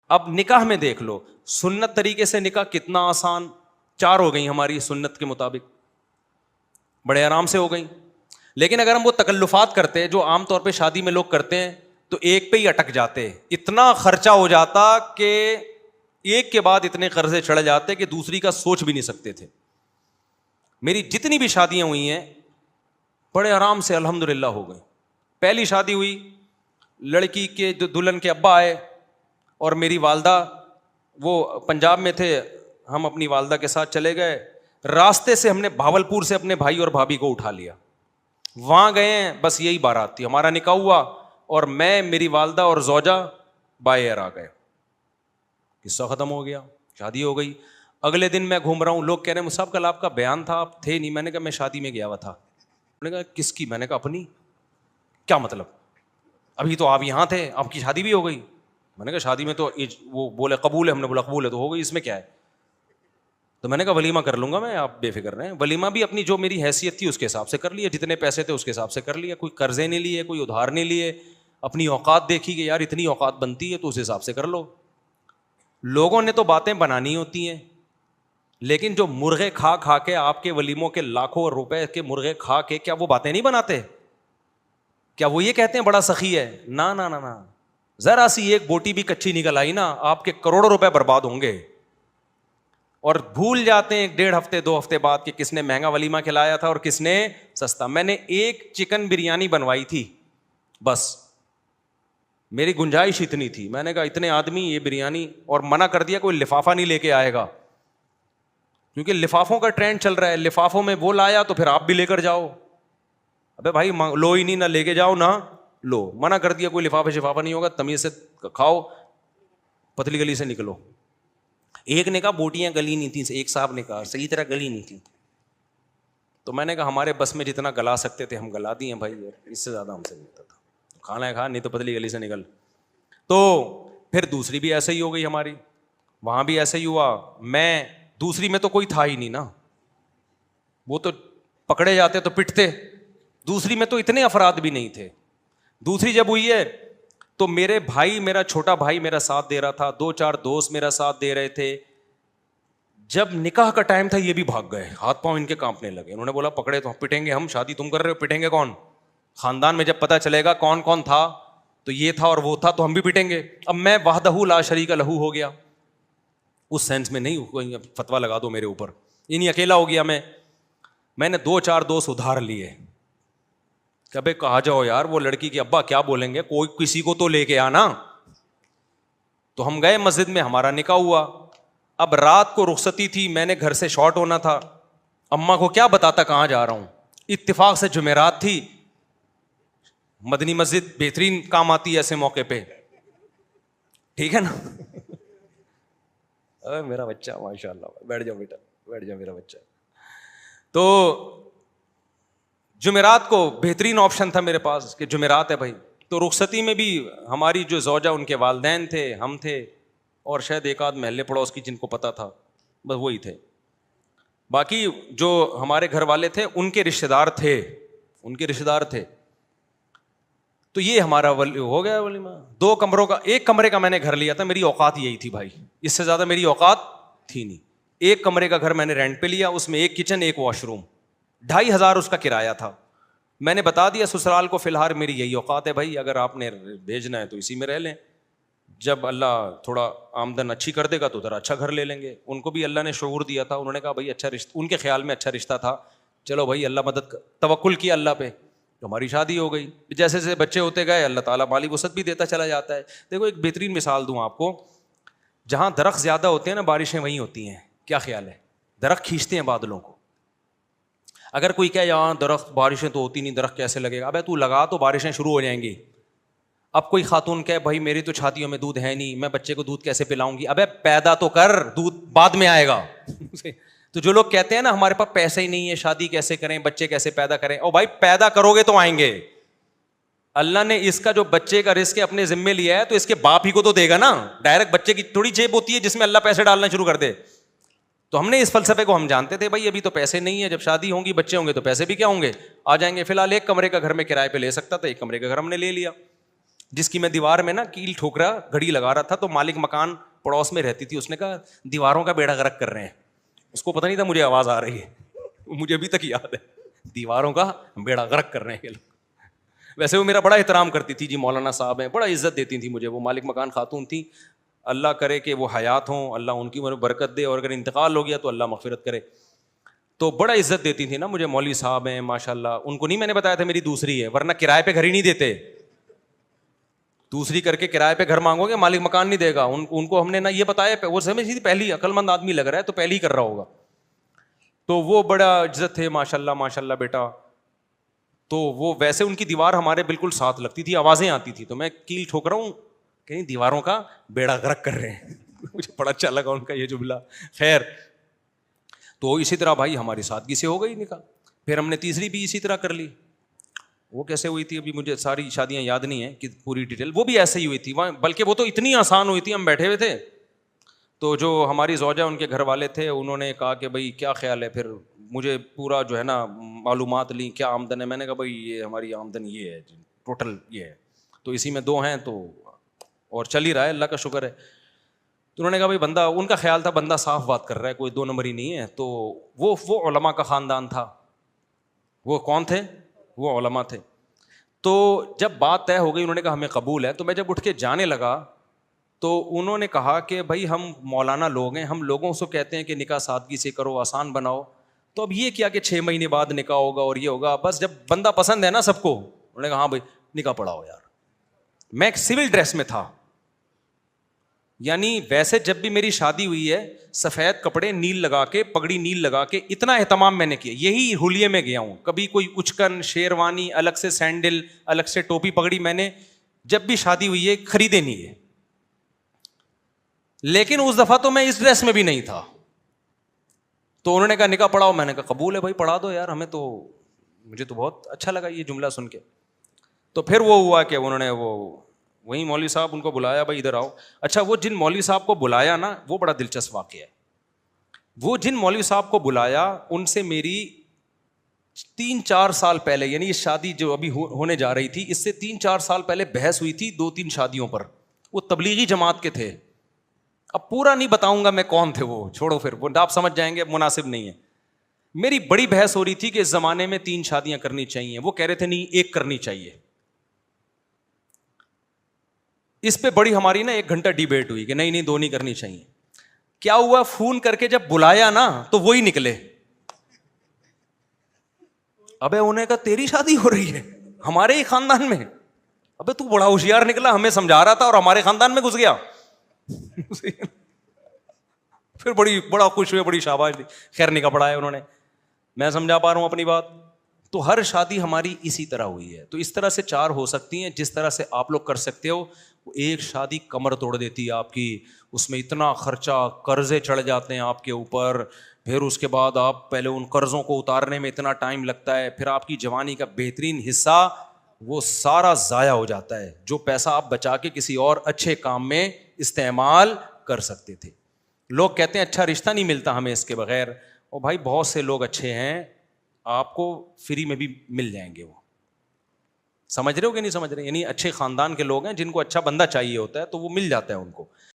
اب نکاح میں دیکھ لو, سنت طریقے سے نکاح کتنا آسان, 4 ہو گئی ہماری سنت کے مطابق, بڑے آرام سے ہو گئی. لیکن اگر ہم وہ تکلفات کرتے جو عام طور پہ شادی میں لوگ کرتے ہیں تو ایک پہ ہی اٹک جاتے, اتنا خرچہ ہو جاتا کہ ایک کے بعد اتنے قرضے چڑھ جاتے کہ دوسری کا سوچ بھی نہیں سکتے تھے. میری جتنی بھی شادیاں ہوئی ہیں بڑے آرام سے الحمدللہ ہو گئی. پہلی شادی ہوئی, لڑکی کے جو دلہن کے ابا آئے اور میری والدہ وہ پنجاب میں تھے, ہم اپنی والدہ کے ساتھ چلے گئے. راستے سے ہم نے بھاولپور سے اپنے بھائی اور بھابھی کو اٹھا لیا, وہاں گئے ہیں, بس یہی بارات تھی, ہمارا نکاح ہوا اور میں, میری والدہ اور زوجہ بائی ایئر آ گئے, قصہ ختم ہو گیا, شادی ہو گئی. اگلے دن میں گھوم رہا ہوں, لوگ کہہ رہے ہیں مصعب کل آپ کا بیان تھا, آپ تھے نہیں. میں نے کہا میں شادی میں گیا ہوا تھا. میں نے کہا کس کی؟ میں نے کہا اپنی. کیا مطلب؟ ابھی تو آپ یہاں تھے, آپ کی شادی بھی ہو گئی. میں نے کہا شادی میں تو وہ بولے قبول ہے, ہم نے بولا قبول ہے تو ہو گئی, اس میں کیا ہے. تو میں نے کہا ولیمہ کر لوں گا میں, آپ بے فکر رہیں. ولیمہ بھی اپنی جو میری حیثیت تھی اس کے حساب سے کر لیا, جتنے پیسے تھے اس کے حساب سے کر لیا, کوئی قرضے نہیں لیے, کوئی ادھار نہیں لیے, اپنی اوقات دیکھی کہ یار اتنی اوقات بنتی ہے تو اس حساب سے کر لو. لوگوں نے تو باتیں بنانی ہوتی ہیں, لیکن جو مرغے کھا کھا کے آپ کے ولیموں کے لاکھوں روپے کے مرغے کھا کے, کیا وہ باتیں نہیں بناتے؟ کیا وہ یہ کہتے ہیں بڑا سخی ہے؟ نا نا نا نا, ذرا سی ایک بوٹی بھی کچی نکل آئی نا, آپ کے کروڑوں روپے برباد ہوں گے. اور بھول جاتے ہیں 1.5 ہفتے 2 ہفتے بعد کہ کس نے مہنگا ولیمہ کھلایا تھا اور کس نے سستا. میں نے ایک چکن بریانی بنوائی تھی بس, میری گنجائش اتنی تھی. میں نے کہا اتنے آدمی یہ بریانی, اور منع کر دیا کوئی لفافہ نہیں لے کے آئے گا, کیونکہ لفافوں کا ٹرینڈ چل رہا ہے. لفافوں میں وہ لایا تو پھر آپ بھی لے کر جاؤ. ابے بھائی لو ہی نہیں, نہ لے کے جاؤ نہ لو. منع کر دیا کوئی لفافہ شفافہ نہیں ہوگا, تمیز سے کھاؤ, پتلی گلی سے نکلو. ایک نے کہا بوٹیاں گلی نہیں تھیں, ایک صاحب نے کہا صحیح طرح گلی نہیں تھیں. تو میں نے کہا ہمارے بس میں جتنا گلا سکتے تھے ہم گلا دیے بھائی, اس سے زیادہ ہم سے نہیں ہوتا تھا. کھانا ہے کھا, نہیں تو پتلی گلی سے نکل. تو پھر دوسری بھی ایسے ہی ہو گئی ہماری, وہاں بھی ایسے ہی ہوا. میں دوسری میں تو کوئی تھا ہی نہیں نا, وہ تو پکڑے جاتے تو پٹتے. دوسری میں تو اتنے افراد بھی نہیں تھے. دوسری جب ہوئی ہے تو میرے بھائی, میرا چھوٹا بھائی میرا ساتھ دے رہا تھا, 2-4 دوست میرا ساتھ دے رہے تھے. جب نکاح کا ٹائم تھا یہ بھی بھاگ گئے, ہاتھ پاؤں ان کے کانپنے لگے. انہوں نے بولا پکڑے تو پٹیں گے ہم, شادی تم کر رہے ہو, پٹیں گے کون؟ خاندان میں جب پتہ چلے گا کون کون تھا تو یہ تھا اور وہ تھا تو ہم بھی پٹیں گے. اب میں وحدہ لا شریک لہ ہو گیا, اس سینس میں نہیں فتویٰ لگا دو میرے اوپر, یہ نہیں اکیلا ہو گیا میں نے 2-4 دوست ادھار لیے کہ ابے کہا جاؤ یار, وہ لڑکی کے ابا کیا بولیں گے, کوئی کسی کو تو لے کے آنا. تو ہم گئے مسجد میں, ہمارا نکاح ہوا. اب رات کو رخصتی تھی, میں نے گھر سے شارٹ ہونا تھا, اماں کو کیا بتاتا کہاں جا رہا ہوں. اتفاق سے جمعرات تھی, مدنی مسجد بہترین کام آتی ہے ایسے موقع پہ, ٹھیک ہے نا. میرا بچہ ماشاء اللہ, بیٹھ جاؤ بیٹا, بیٹھ جاؤ میرا بچہ. تو جمعرات کو بہترین آپشن تھا میرے پاس کہ جمعرات ہے بھائی. تو رخصتی میں بھی ہماری جو زوجہ, ان کے والدین تھے, ہم تھے, اور شاید ایک آدھ محلے پڑوس کی جن کو پتہ تھا, بس وہی تھے. باقی جو ہمارے گھر والے تھے ان کے رشتے دار تھے. تو یہ ہمارا ہو گیا ولیمہ. 2 کمروں کا, 1 کمرے کا میں نے گھر لیا تھا, میری اوقات یہی تھی بھائی, اس سے زیادہ میری اوقات تھی نہیں. 1 کمرے کا گھر میں نے رینٹ پہ لیا, اس میں 1 کچن 1 واش روم, 2,500 اس کا کرایہ تھا. میں نے بتا دیا سسرال کو فی الحال میری یہی اوقات ہے بھائی, اگر آپ نے بھیجنا ہے تو اسی میں رہ لیں, جب اللہ تھوڑا آمدن اچھی کر دے گا تو ذرا اچھا گھر لے لیں گے. ان کو بھی اللہ نے شعور دیا تھا, انہوں نے کہا بھائی اچھا رشتہ, ان کے خیال میں اچھا رشتہ تھا, چلو بھائی اللہ مدد, توکل کیا اللہ پہ, تو ہماری شادی ہو گئی. جیسے جیسے بچے ہوتے گئے اللہ تعالیٰ مالی وسعت بھی دیتا چلا جاتا ہے. دیکھو ایک بہترین مثال دوں آپ کو, جہاں درخت زیادہ ہوتے ہیں نا بارشیں وہیں ہوتی ہیں. کیا خیال ہے؟ درخت کھینچتے ہیں بادلوں کو. اگر کوئی کہے یہاں درخت بارشیں تو ہوتی نہیں, درخت کیسے لگے گا, ابے تو لگا تو بارشیں شروع ہو جائیں گی. اب کوئی خاتون کہے بھائی میری تو چھاتیوں میں دودھ ہے نہیں, میں بچے کو دودھ کیسے پلاؤں گی, ابے پیدا تو کر, دودھ بعد میں آئے گا. تو جو لوگ کہتے ہیں نا ہمارے پاس پیسے ہی نہیں ہے, شادی کیسے کریں, بچے کیسے پیدا کریں, او بھائی پیدا کرو گے تو آئیں گے. اللہ نے اس کا جو بچے کا رزق اپنے ذمے لیا ہے تو اس کے باپ ہی کو تو دے گا نا. ڈائریکٹ بچے کی تھوڑی جیب ہوتی ہے جس میں اللہ پیسے ڈالنا شروع کر دے. تو ہم نے اس فلسفے کو ہم جانتے تھے بھائی ابھی تو پیسے نہیں ہے, جب شادی ہوں گی بچے ہوں گے تو پیسے بھی کیا ہوں گے, آ جائیں گے. فی الحال 1 کمرے کا گھر میں کرائے پہ لے سکتا تھا, 1 کمرے کا گھر ہم نے لے لیا. جس کی میں دیوار میں نا کیل ٹھوک رہا گھڑی لگا رہا تھا, تو مالک مکان پڑوس میں رہتی تھی, اس نے کہا دیواروں کا بیڑا غرق کر رہے ہیں. اس کو پتہ نہیں تھا مجھے آواز آ رہی ہے, مجھے ابھی تک یاد ہے, دیواروں کا بیڑا غرق کر رہے ہیں یہ لوگ. ویسے وہ میرا بڑا احترام کرتی تھی, جی مولانا صاحب ہیں, بڑا عزت دیتی تھی مجھے. وہ مالک مکان خاتون تھیں, اللہ کرے کہ وہ حیات ہوں, اللہ ان کی برکت دے, اور اگر انتقال ہو گیا تو اللہ مغفرت کرے. تو بڑا عزت دیتی تھی نا مجھے, مولوی صاحب ہیں ماشاء اللہ. ان کو نہیں میں نے بتایا تھا میری دوسری ہے, ورنہ کرائے پہ گھر ہی نہیں دیتے. دوسری کر کے کرائے پہ گھر مانگو گے, مالک مکان نہیں دے گا. ان کو ہم نے نہ یہ بتایا, وہ سمجھ تھی پہلی عقل مند آدمی لگ رہا ہے تو پہلی ہی کر رہا ہوگا. تو وہ بڑا عزت تھے ماشاء اللہ بیٹا. تو وہ ویسے ان کی دیوار ہمارے بالکل ساتھ لگتی تھی, آوازیں آتی تھی, تو میں کیل ٹھوک رہا ہوں, کہیں دیواروں کا بیڑا غرق کر رہے ہیں. مجھے بڑا اچھا لگا ان کا یہ جملہ. خیر, تو اسی طرح بھائی ہماری سادگی سے ہو گئی نکاح. پھر ہم نے تیسری بھی اسی طرح کر لی. وہ کیسے ہوئی تھی ابھی مجھے ساری شادیاں یاد نہیں ہیں کہ پوری ڈیٹیل. وہ بھی ایسے ہی ہوئی تھی, بلکہ وہ تو اتنی آسان ہوئی تھی, ہم بیٹھے ہوئے تھے تو جو ہماری زوجہ ان کے گھر والے تھے انہوں نے کہا کہ بھائی کیا خیال ہے. پھر مجھے پورا جو ہے نا معلومات لیں کیا آمدن ہے. میں نے کہا بھائی یہ ہماری آمدن یہ ہے ٹوٹل یہ ہے, تو اسی میں 2 ہیں تو اور چل ہی رہا ہے اللہ کا شکر ہے. تو انہوں نے کہا بھائی بندہ, ان کا خیال تھا بندہ صاف بات کر رہا ہے, کوئی 2 نمبر ہی نہیں ہے. تو وہ علماء کا خاندان تھا. وہ کون تھے؟ وہ علماء تھے. تو جب بات طے ہو گئی انہوں نے کہا ہمیں قبول ہے. تو میں جب اٹھ کے جانے لگا تو انہوں نے کہا کہ بھائی ہم مولانا لوگ ہیں, ہم لوگوں سے کہتے ہیں کہ نکاح سادگی سے کرو, آسان بناؤ. تو اب یہ کیا کہ 6 مہینے بعد نکاح ہوگا اور یہ ہوگا, بس جب بندہ پسند ہے نا سب کو. انہوں نے کہا ہاں بھائی نکاح پڑھاؤ یار. میں ایک سول ڈریس میں تھا, یعنی ویسے جب بھی میری شادی ہوئی ہے سفید کپڑے نیل لگا کے, پگڑی نیل لگا کے, اتنا اہتمام میں نے کیا. یہی ہولیے میں گیا ہوں, کبھی کوئی اچکن شیروانی الگ سے, سینڈل الگ سے, ٹوپی پگڑی میں نے جب بھی شادی ہوئی ہے خریدے نہیں ہے. لیکن اس دفعہ تو میں اس ڈریس میں بھی نہیں تھا. تو انہوں نے کہا نکاح پڑھاؤ. میں نے کہا قبول ہے بھائی پڑھا دو یار, ہمیں تو, مجھے تو بہت اچھا لگا یہ جملہ سن کے. تو پھر وہ ہوا کہ انہوں نے وہی مولوی صاحب ان کو بلایا, بھائی ادھر آؤ. اچھا, وہ جن مولوی صاحب کو بلایا نا وہ بڑا دلچسپ واقعہ ہے. وہ جن مولوی صاحب کو بلایا ان سے میری 3-4 سال پہلے, یعنی یہ شادی جو ابھی ہونے جا رہی تھی اس سے 3-4 سال پہلے بحث ہوئی تھی 2-3 شادیوں پر. وہ تبلیغی جماعت کے تھے. اب پورا نہیں بتاؤں گا میں کون تھے, وہ چھوڑو, پھر وہ آپ سمجھ جائیں گے, مناسب نہیں ہے. میری بڑی بحث ہو رہی تھی کہ اس زمانے میں 3 شادیاں کرنی چاہیے. وہ کہہ رہے تھے نہیں 1 کرنی چاہیے. اس پہ بڑی ہماری نا 1 گھنٹہ ڈیبیٹ ہوئی کہ نہیں 2 نہیں کرنی چاہیے. کیا ہوا, فون کر کے جب بلایا نا تو وہی نکلے. ابے انہیں کہا تیری شادی ہو رہی ہے ہمارے ہی خاندان میں. ابے تو بڑا ہوشیار نکلا, ہمیں سمجھا رہا تھا اور ہمارے خاندان میں گھس گیا. پھر بڑا خوش ہوئے, بڑی شاباش دی. خیر نکاح پڑھایا انہوں نے. میں سمجھا پا رہا ہوں اپنی بات. تو ہر شادی ہماری اسی طرح ہوئی ہے. تو اس طرح سے 4 ہو سکتی ہیں جس طرح سے آپ لوگ کر سکتے ہو. ایک شادی کمر توڑ دیتی ہے آپ کی, اس میں اتنا خرچہ, قرضے چڑھ جاتے ہیں آپ کے اوپر, پھر اس کے بعد آپ پہلے ان قرضوں کو اتارنے میں اتنا ٹائم لگتا ہے, پھر آپ کی جوانی کا بہترین حصہ وہ سارا ضائع ہو جاتا ہے, جو پیسہ آپ بچا کے کسی اور اچھے کام میں استعمال کر سکتے تھے. لوگ کہتے ہیں اچھا رشتہ نہیں ملتا ہمیں اس کے بغیر. اور بھائی بہت سے لوگ اچھے ہیں, آپ کو فری میں بھی مل جائیں گے. وہ سمجھ رہے ہو کہ نہیں سمجھ رہے؟ یعنی اچھے خاندان کے لوگ ہیں جن کو اچھا بندہ چاہیے ہوتا ہے تو وہ مل جاتا ہے ان کو.